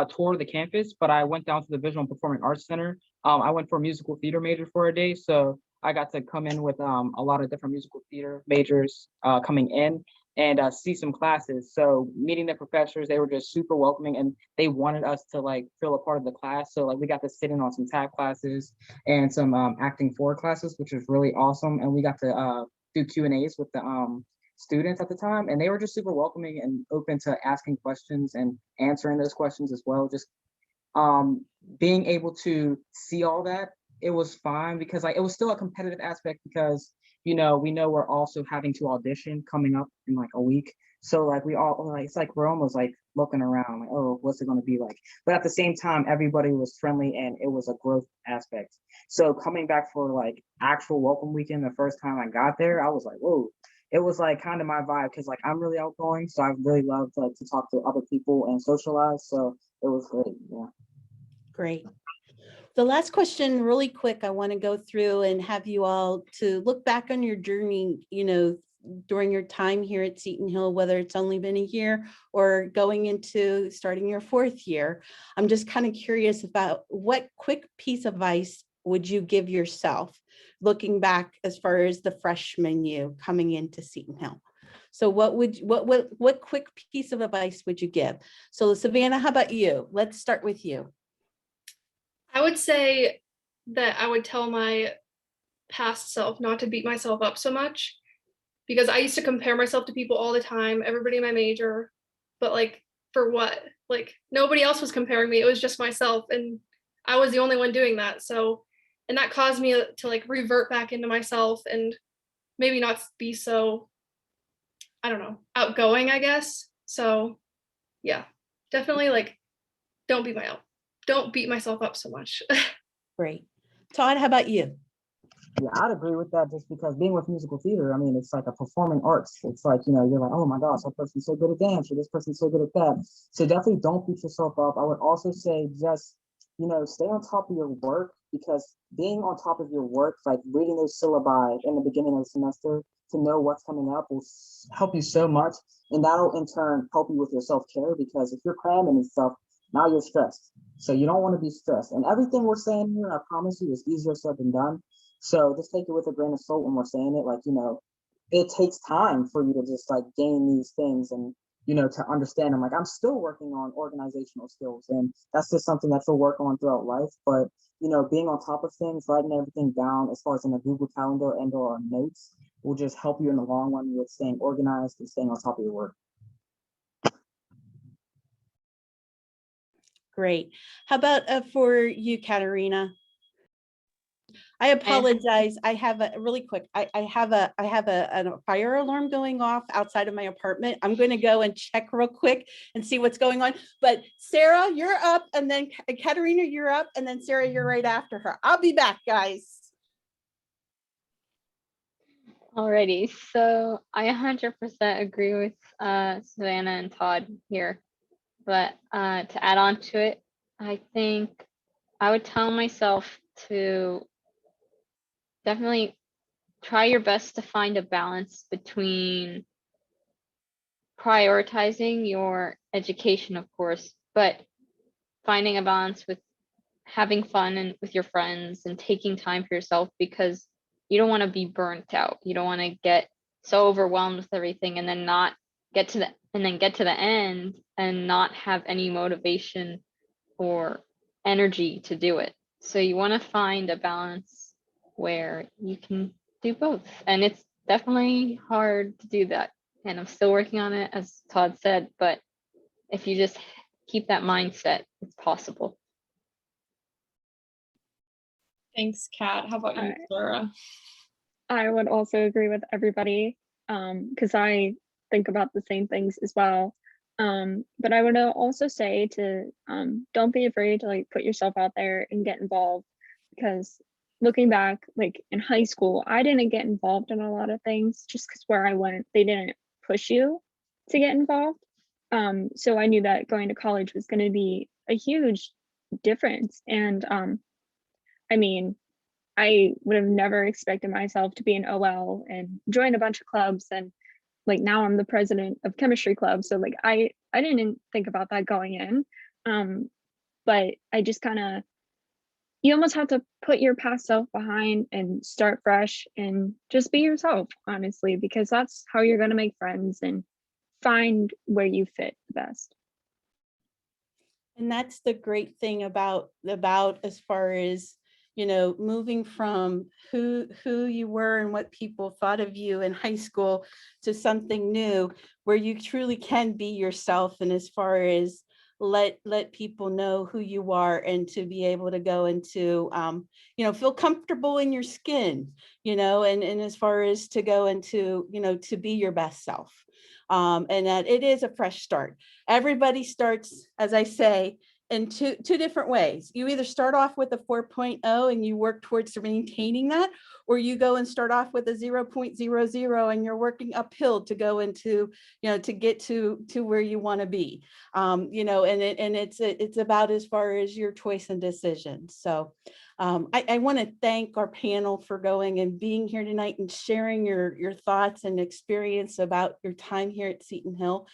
tour the campus, but I went down to the Visual and Performing Arts Center. I went for a musical theater major for a day, so I got to come in with a lot of different musical theater majors coming in and see some classes. So meeting the professors, they were just super welcoming and they wanted us to like feel a part of the class. So like we got to sit in on some tap classes and some acting forward classes, which was really awesome. And we got to do Q&As with the students at the time, and they were just super welcoming and open to asking questions and answering those questions as well. Just being able to see all that, it was fine because like it was still a competitive aspect because we know we're also having to audition coming up in like a week. So like we all like it's like we're almost like looking around like, oh, what's it going to be like? But at the same time, everybody was friendly and it was a growth aspect. So coming back for like actual welcome weekend, the first time I got there, I was like, whoa. It was like kind of my vibe because like I'm really outgoing, so I really love like to talk to other people and socialize. So it was great. Yeah. Great. The last question, really quick, I want to go through and have you all to look back on your journey, during your time here at Seton Hill, whether it's only been a year or going into starting your 4th year. I'm just kind of curious about what quick piece of advice would you give yourself looking back as far as the freshman you coming into Seton Hill? So what quick piece of advice would you give? So Savannah, how about you? Let's start with you. I would say that I would tell my past self not to beat myself up so much because I used to compare myself to people all the time, everybody in my major, but like for what? Like nobody else was comparing me. It was just myself and I was the only one doing that. So, and that caused me to like revert back into myself and maybe not be so, I don't know, outgoing, I guess. So yeah, definitely like don't beat myself up so much. Great. Todd, how about you? Yeah, I'd agree with that just because being with musical theater, I mean, it's like a performing arts. It's like, you're like, oh my gosh, that person's so good at dance or this person's so good at that. So definitely don't beat yourself up. I would also say just, stay on top of your work because being on top of your work, like reading those syllabi in the beginning of the semester to know what's coming up will help you so much. And that'll in turn help you with your self-care because if you're cramming and stuff, now you're stressed. So you don't want to be stressed. And everything we're saying here, I promise you, is easier said than done. So just take it with a grain of salt when we're saying it. Like, it takes time for you to just like gain these things and, to understand them. Like I'm still working on organizational skills and that's just something that you'll work on throughout life. But, being on top of things, writing everything down as far as in a Google Calendar and or notes will just help you in the long run with staying organized and staying on top of your work. Great. How about for you, Katerina? I apologize. I have a really quick. I have a fire alarm going off outside of my apartment. I'm going to go and check real quick and see what's going on. But Sarah, you're up, and then Katerina, you're up, and then Sarah, you're right after her. I'll be back, guys. Alrighty, so I 100% agree with Savannah and Todd here. But to add on to it, I think I would tell myself to definitely try your best to find a balance between prioritizing your education, of course, but finding a balance with having fun and with your friends and taking time for yourself because you don't want to be burnt out. You don't want to get so overwhelmed with everything and then not get to the end and not have any motivation or energy to do it. So you want to find a balance where you can do both. And it's definitely hard to do that and I'm still working on it, as Todd said, but if you just keep that mindset, it's possible. Thanks, Kat. How about you, Alright. Sarah? I would also agree with everybody because I think about the same things as well. But I would also say to don't be afraid to like put yourself out there and get involved, because looking back, like in high school, I didn't get involved in a lot of things just because where I went, they didn't push you to get involved. So I knew that going to college was going to be a huge difference. And I mean, I would have never expected myself to be an OL and join a bunch of clubs, and like now I'm the president of chemistry club. So like I didn't think about that going in. But I just kind of, you almost have to put your past self behind and start fresh and just be yourself, honestly, because that's how you're going to make friends and find where you fit the best. And that's the great thing about as far as, you know, moving from who you were and what people thought of you in high school to something new where you truly can be yourself. And as far as let people know who you are, and to be able to go into, you know, feel comfortable in your skin, you know, and as far as to go into, you know, to be your best self. And that it is a fresh start. Everybody starts, as I say, in two different ways. You either start off with a 4.0 and you work towards maintaining that, or you go and start off with a 0.00 and you're working uphill to go into, you know, to get to where you want to be. You know, and it's about as far as your choice and decision. So I want to thank our panel for going and being here tonight and sharing your thoughts and experience about your time here at Seton Hill.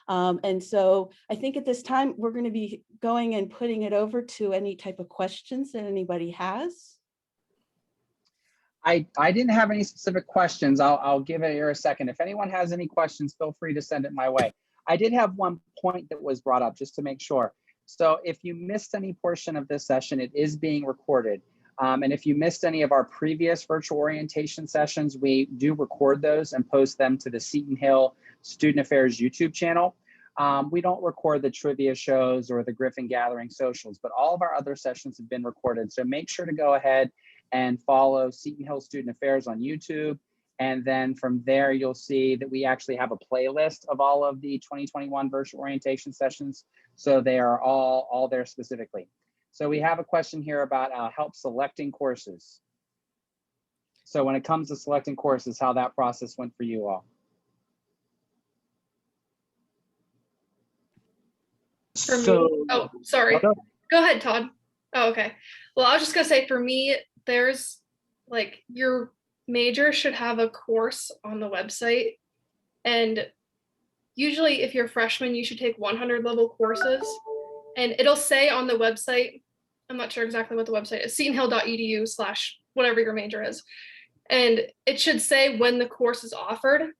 And so I think at this time, we're going to be going and putting it over to any type of questions that anybody has. I didn't have any specific questions. I'll give it here a second. If anyone has any questions, feel free to send it my way. I did have one point that was brought up just to make sure. So if you missed any portion of this session, it is being recorded. And if you missed any of our previous virtual orientation sessions, we do record those and post them to the Seton Hill Student Affairs YouTube channel. We don't record the trivia shows or the Griffin Gathering socials, but all of our other sessions have been recorded. So make sure to go ahead and follow Seton Hill Student Affairs on YouTube. And then from there, you'll see that we actually have a playlist of all of the 2021 virtual orientation sessions. So they are all there specifically. So we have a question here about help selecting courses. So when it comes to selecting courses, how that process went for you all. For me, oh, sorry. Go ahead, Todd. Oh, okay. Well, I was just gonna say, for me, there's like, your major should have a course on the website. And usually if you're a freshman, you should take 100 level courses. And it'll say on the website, I'm not sure exactly what the website is, setonhill.edu/whatever your major is. And it should say when the course is offered.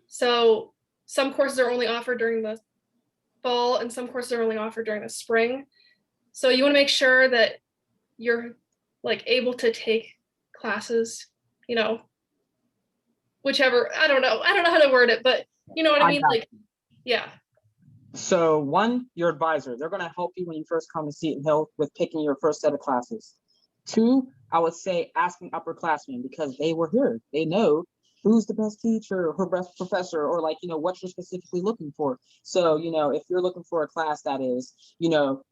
So some courses are only offered during the fall and some courses are only offered during the spring. So you want to make sure that you're like able to take classes, you know, whichever, I don't know how to word it, but you know what I mean? Like, yeah. So one, your advisor, they're going to help you when you first come to Seton Hill with picking your first set of classes. Two, I would say asking upperclassmen, because they were here. They know who's the best teacher or best professor, or like, you know, what you're specifically looking for. So, you know, if you're looking for a class that is, you know,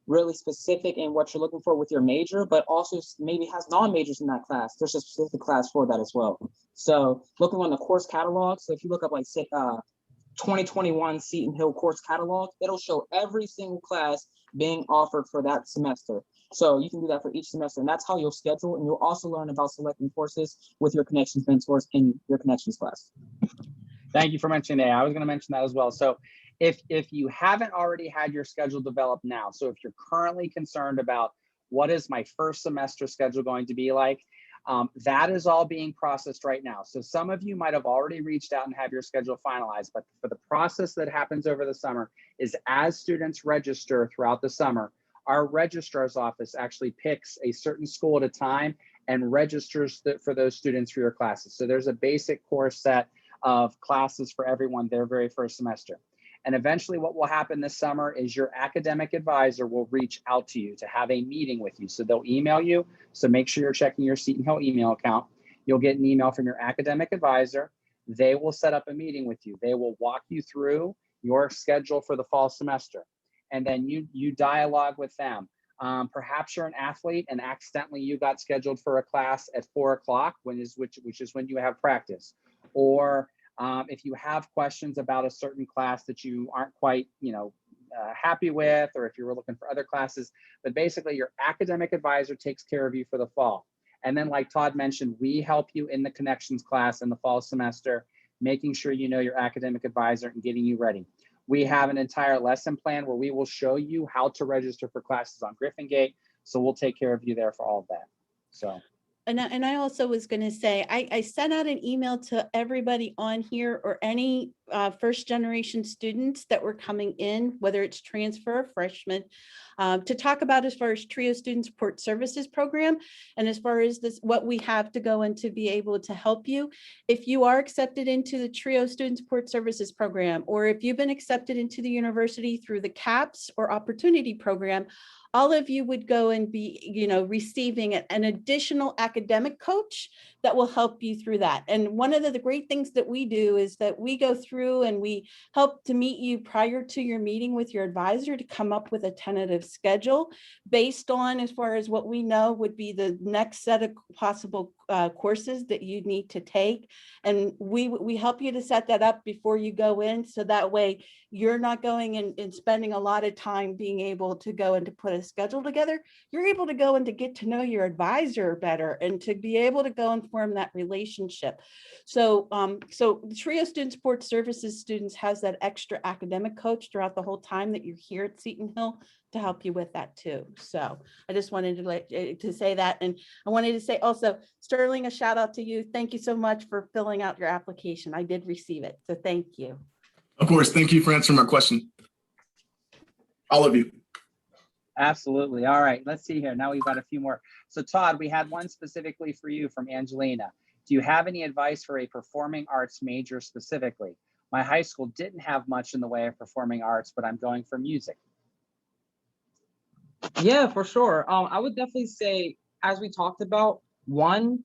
really specific in what you're looking for with your major, but also maybe has non-majors in that class, there's a specific class for that as well. So looking on the course catalog, so if you look up like 2021 Seton Hill course catalog, it'll show every single class being offered for that semester. So you can do that for each semester, and that's how you'll schedule. And you'll also learn about selecting courses with your connections mentors in your connections class. Thank you for mentioning that. I was going to mention that as well. So if you haven't already had your schedule developed now, so if you're currently concerned about what is my first semester schedule going to be like, that is all being processed right now. So some of you might have already reached out and have your schedule finalized, but for the process that happens over the summer is as students register throughout the summer, our registrar's office actually picks a certain school at a time and registers for those students for your classes. So there's a basic course set of classes for everyone their very first semester. And eventually what will happen this summer is your academic advisor will reach out to you to have a meeting with you. So they'll email you. So make sure you're checking your Seton Hill email account. You'll get an email from your academic advisor. They will set up a meeting with you. They will walk you through your schedule for the fall semester. And then you dialogue with them. Perhaps you're an athlete and accidentally you got scheduled for a class at 4 o'clock, which is when you have practice. Or if you have questions about a certain class that you aren't quite, happy with, or if you were looking for other classes, but basically your academic advisor takes care of you for the fall. And then like Todd mentioned, we help you in the connections class in the fall semester, making sure you know your academic advisor and getting you ready. We have an entire lesson plan where we will show you how to register for classes on Griffin Gate. So we'll take care of you there for all of that. So. And I also was going to say, I sent out an email to everybody on here or any first generation students that were coming in, whether it's transfer or freshman, to talk about as far as TRIO Student Support Services Program. And as far as this, what we have to go in to be able to help you. If you are accepted into the TRIO Student Support Services Program, or if you've been accepted into the university through the CAPS or Opportunity Program, all of you would go and be, receiving an additional academic coach that will help you through that. And one of the great things that we do is that we go through and we help to meet you prior to your meeting with your advisor to come up with a tentative schedule based on as far as what we know would be the next set of possible courses that you need to take. And we help you to set that up before you go in. So that way you're not going and spending a lot of time being able to go and to put a schedule together. You're able to go and to get to know your advisor better and to be able to go and form that relationship. So the TRIO Student Support Services students has that extra academic coach throughout the whole time that you're here at Seton Hill to help you with that too. So I just wanted to say that. And I wanted to say also, Sterling, a shout out to you. Thank you so much for filling out your application. I did receive it. So thank you. Of course. Thank you for answering my question. All of you. Absolutely. All right. Let's see here. Now we've got a few more. So Todd, we had one specifically for you from Angelina. Do you have any advice for a performing arts major specifically? My high school didn't have much in the way of performing arts, but I'm going for music. Yeah, for sure. I would definitely say, as we talked about, one,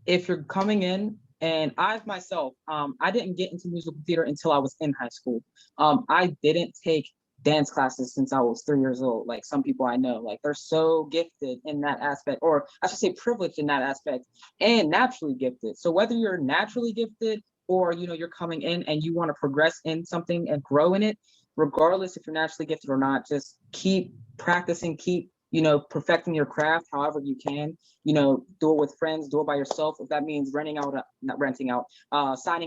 if you're coming in, and I myself, I didn't get into musical theater until I was in high school. I didn't take dance classes since I was 3 years old. Like some people I know, like they're so gifted in that aspect, or I should say privileged in that aspect, and naturally gifted. So whether you're naturally gifted or you're coming in and you want to progress in something and grow in it, regardless if you're naturally gifted or not, just keep practicing, keep perfecting your craft however you can, do it with friends, do it by yourself. If that means signing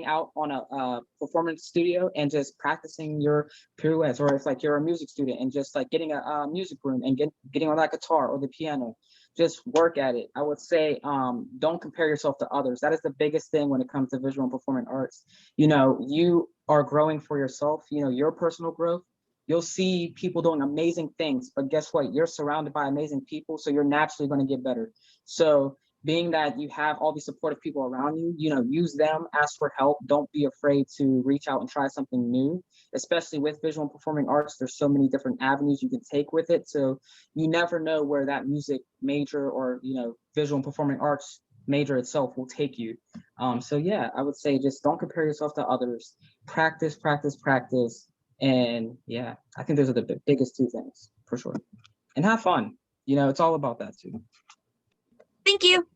out on a performance studio and just practicing your pirouettes, or if like you're a music student and just like getting a music room and getting on that guitar or the piano, just work at it. I would say, don't compare yourself to others. That is the biggest thing when it comes to visual and performing arts. You are growing for yourself, your personal growth. You'll see people doing amazing things, but guess what? You're surrounded by amazing people, so you're naturally going to get better. So being that you have all these supportive people around you, use them, ask for help. Don't be afraid to reach out and try something new, especially with visual and performing arts. There's so many different avenues you can take with it. So you never know where that music major or, visual and performing arts major itself will take you. So yeah, I would say just don't compare yourself to others. Practice, practice, practice. And yeah, I think those are the biggest two things for sure. And have fun. It's all about that too. Thank you.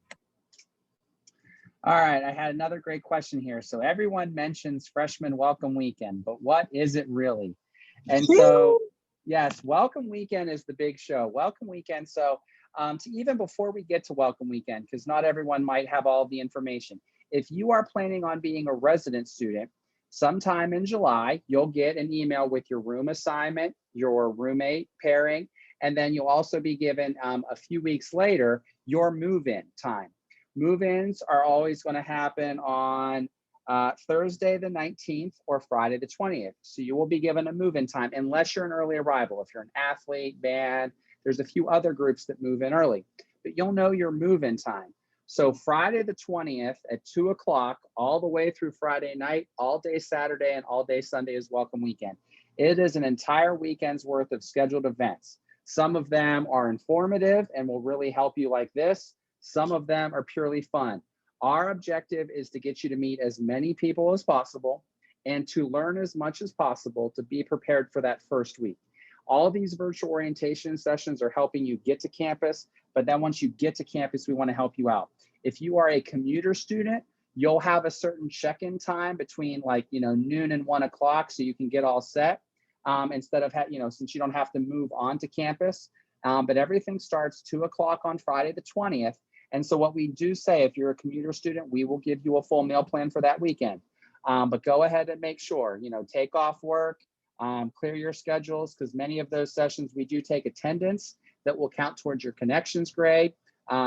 All right, I had another great question here. So everyone mentions freshman welcome weekend, but what is it really? And so, yes, welcome weekend is the big show. Welcome weekend. So even before we get to welcome weekend, because not everyone might have all the information. If you are planning on being a resident student, sometime in July, you'll get an email with your room assignment, your roommate pairing, and then you'll also be given a few weeks later, your move-in time. Move-ins are always going to happen on Thursday the 19th or Friday the 20th. So you will be given a move-in time unless you're an early arrival. If you're an athlete, band, there's a few other groups that move in early, but you'll know your move-in time. So Friday the 20th at 2 o'clock, all the way through Friday night, all day Saturday and all day Sunday is Welcome Weekend. It is an entire weekend's worth of scheduled events. Some of them are informative and will really help you like this. Some of them are purely fun. Our objective is to get you to meet as many people as possible and to learn as much as possible to be prepared for that first week. All these virtual orientation sessions are helping you get to campus, but then once you get to campus, we want to help you out. If you are a commuter student, you'll have a certain check-in time between noon and 1 o'clock so you can get all set instead of, since you don't have to move on to campus. But everything starts 2 o'clock on Friday the 20th. And so what we do say, if you're a commuter student, we will give you a full meal plan for that weekend. But go ahead and make sure, take off work, clear your schedules, because many of those sessions we do take attendance that will count towards your connections grade.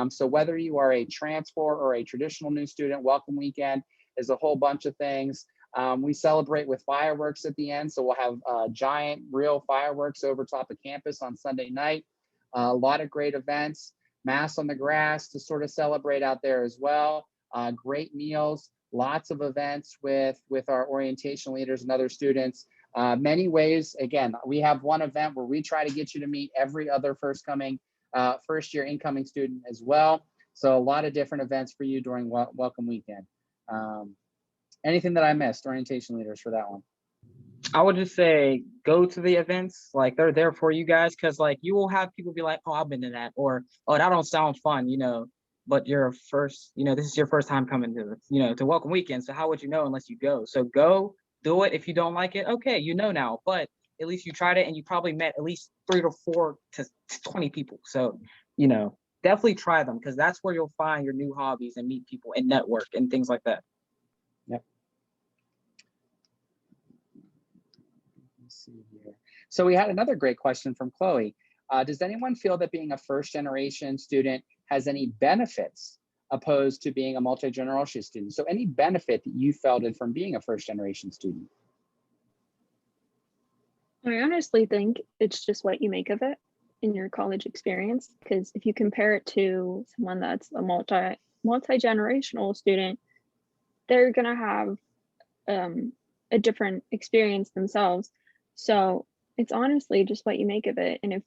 So whether you are a transfer or a traditional new student, Welcome Weekend is a whole bunch of things. We celebrate with fireworks at the end. So we'll have giant real fireworks over top of campus on Sunday night. A lot of great events, Mass on the Grass to sort of celebrate out there as well. Great meals, lots of events with our orientation leaders and other students. Many ways, again, we have one event where we try to get you to meet every other first year incoming student as well. So a lot of different events for you during Welcome Weekend. Anything that I missed, orientation leaders, for that one? I would just say go to the events, like they're there for you guys, because like you will have people be like, oh, I've been to that, or oh, that don't sound fun, but you're first, this is your first time coming to, to Welcome Weekend. So how would you know unless you go? So go do it. If you don't like it, okay, now, but at least you tried it and you probably met at least 3 to 4 to 20 people. So, definitely try them, because that's where you'll find your new hobbies and meet people and network and things like that. Yep. Let's see here. So we had another great question from Chloe. Does anyone feel that being a first generation student has any benefits opposed to being a multi-generation student? So any benefit that you felt from being a first generation student? I honestly think it's just what you make of it in your college experience, because if you compare it to someone that's a multi-generational student, they're going to have a different experience themselves. So it's honestly just what you make of it. And if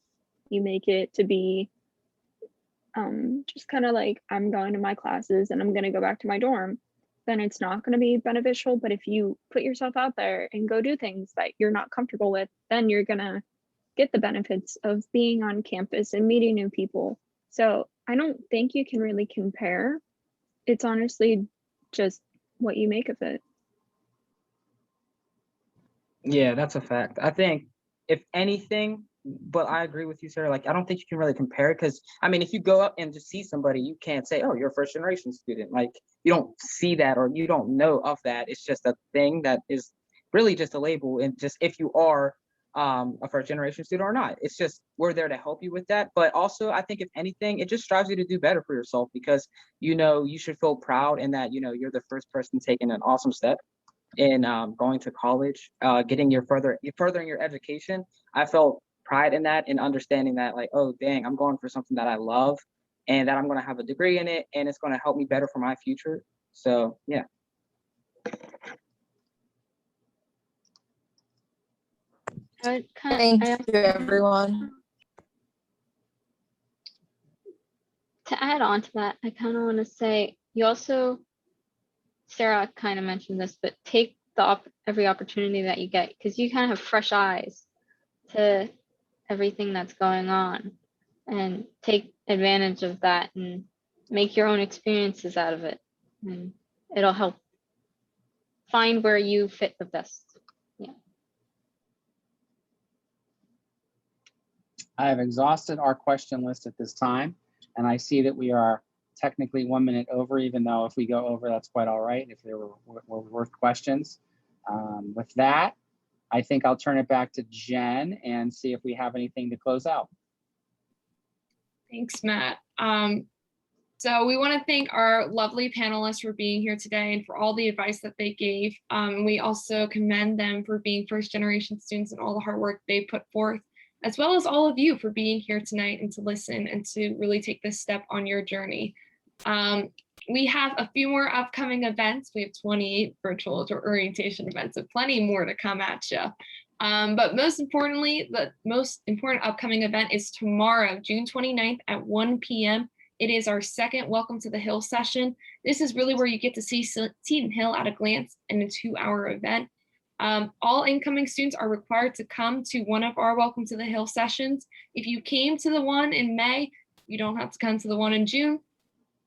you make it to be just kind of like, I'm going to my classes and I'm going to go back to my dorm, then it's not going to be beneficial. But if you put yourself out there and go do things that you're not comfortable with, then you're going to get the benefits of being on campus and meeting new people. So I don't think you can really compare. It's honestly just what you make of it. Yeah, that's a fact. I think if anything, but I agree with you, Sarah. Like, I don't think you can really compare it, because if you go up and just see somebody, you can't say, oh, you're a first generation student. Like, you don't see that, or you don't know of that. It's just a thing that is really just a label. And just if you are a first generation student or not, it's just, we're there to help you with that. But also, I think if anything, it just strives you to do better for yourself, because, you should feel proud in that, you're the first person taking an awesome step in going to college, furthering your education. I felt pride in that, and understanding that, like, oh dang, I'm going for something that I love and that I'm going to have a degree in it, and it's going to help me better for my future. So yeah. Thank you, everyone. To add on to that, I kind of want to say, you also, Sarah kind of mentioned this, but take every opportunity that you get, because you kind of have fresh eyes to everything that's going on, and take advantage of that and make your own experiences out of it, and it'll help find where you fit the best. Yeah. I have exhausted our question list at this time, and I see that we are technically 1 minute over, even though if we go over, that's quite all right if there were worth questions. With that, I think I'll turn it back to Jen and see if we have anything to close out. Thanks, Matt. So we want to thank our lovely panelists for being here today and for all the advice that they gave. We also commend them for being first generation students and all the hard work they put forth, as well as all of you for being here tonight and to listen and to really take this step on your journey. We have a few more upcoming events. We have 28 virtual orientation events, so plenty more to come at you. But most importantly, the most important upcoming event is tomorrow, June 29th at 1 p.m. It is our second Welcome to the Hill session. This is really where you get to see Seton Hill at a glance in a 2-hour event. All incoming students are required to come to one of our Welcome to the Hill sessions. If you came to the one in May, you don't have to come to the one in June.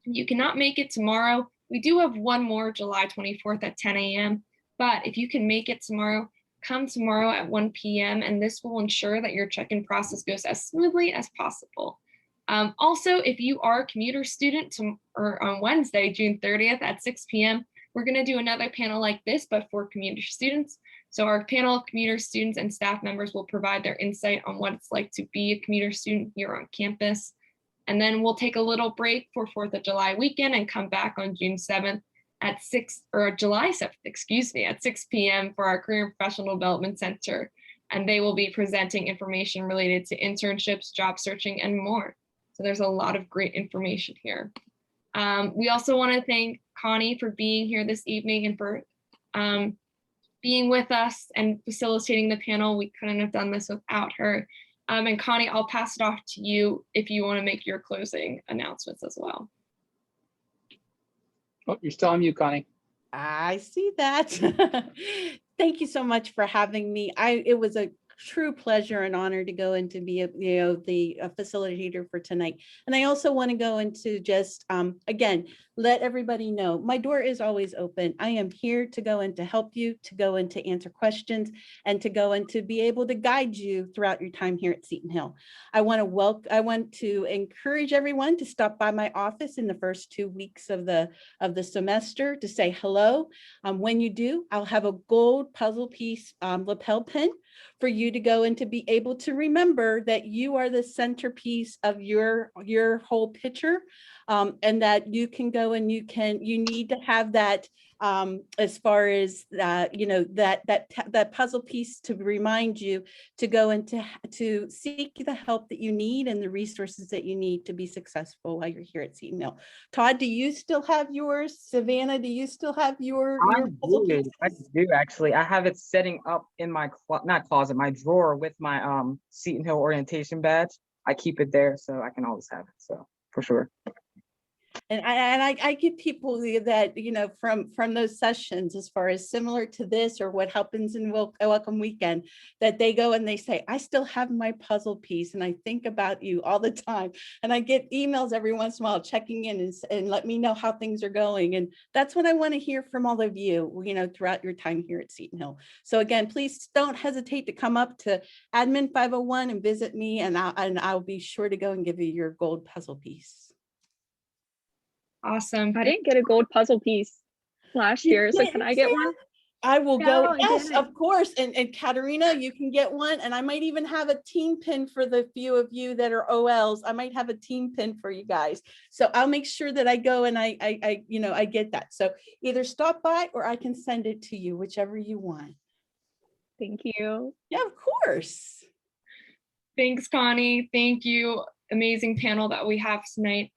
You cannot make it tomorrow. We do have one more July 24th at 10 a.m. But if you can make it tomorrow, come tomorrow at 1 p.m. and this will ensure that your check-in process goes as smoothly as possible. Also, if you are a commuter student or on Wednesday, June 30th at 6 p.m., we're going to do another panel like this, but for commuter students. So our panel of commuter students and staff members will provide their insight on what it's like to be a commuter student here on campus. And then we'll take a little break for 4th of July weekend and come back on June 7th at July 7th, excuse me, at 6 p.m. for our Career and Professional Development Center. And they will be presenting information related to internships, job searching, and more. So there's a lot of great information here. We also want to thank Connie for being here this evening and for being with us and facilitating the panel. We couldn't have done this without her. And Connie, I'll pass it off to you if you want to make your closing announcements as well. Oh, you're still on mute, Connie. I see that. Thank you so much for having me. It was a true pleasure and honor to go and to be the facilitator for tonight. And I also want to go into just again, let everybody know my door is always open. I am here to go and to help you, to go and to answer questions, and to go and to be able to guide you throughout your time here at Seton Hill. I want to encourage everyone to stop by my office in the first 2 weeks of the semester to say hello. When you do, I'll have a gold puzzle piece lapel pin for you to go and to be able to remember that you are the centerpiece of your whole picture, and that you can go and you need to have that as far as that puzzle piece to remind you to go and to seek the help that you need and the resources that you need to be successful while you're here at Seton Hill. Todd, do you still have yours? Savannah, do you still have your puzzle pieces? I do actually. I have it setting up in my my drawer with my Seton Hill orientation badge. I keep it there so I can always have it. So for sure. And I get people that, from those sessions, as far as similar to this or what happens in Welcome Weekend, that they go and they say, I still have my puzzle piece and I think about you all the time. And I get emails every once in a while checking in and let me know how things are going. And that's what I want to hear from all of you, throughout your time here at Seton Hill. So again, please don't hesitate to come up to Admin 501 and visit me, and I'll be sure to go and give you your gold puzzle piece. Awesome. I didn't get a gold puzzle piece last year, so can I get one? I will No, go. I Yes, didn't. of course. And Katerina, you can get one. And I might even have a team pin for the few of you that are OLs. I might have a team pin for you guys. So I'll make sure that I go and I get that. So either stop by or I can send it to you, whichever you want. Thank you. Yeah, of course. Thanks, Connie. Thank you. Amazing panel that we have tonight.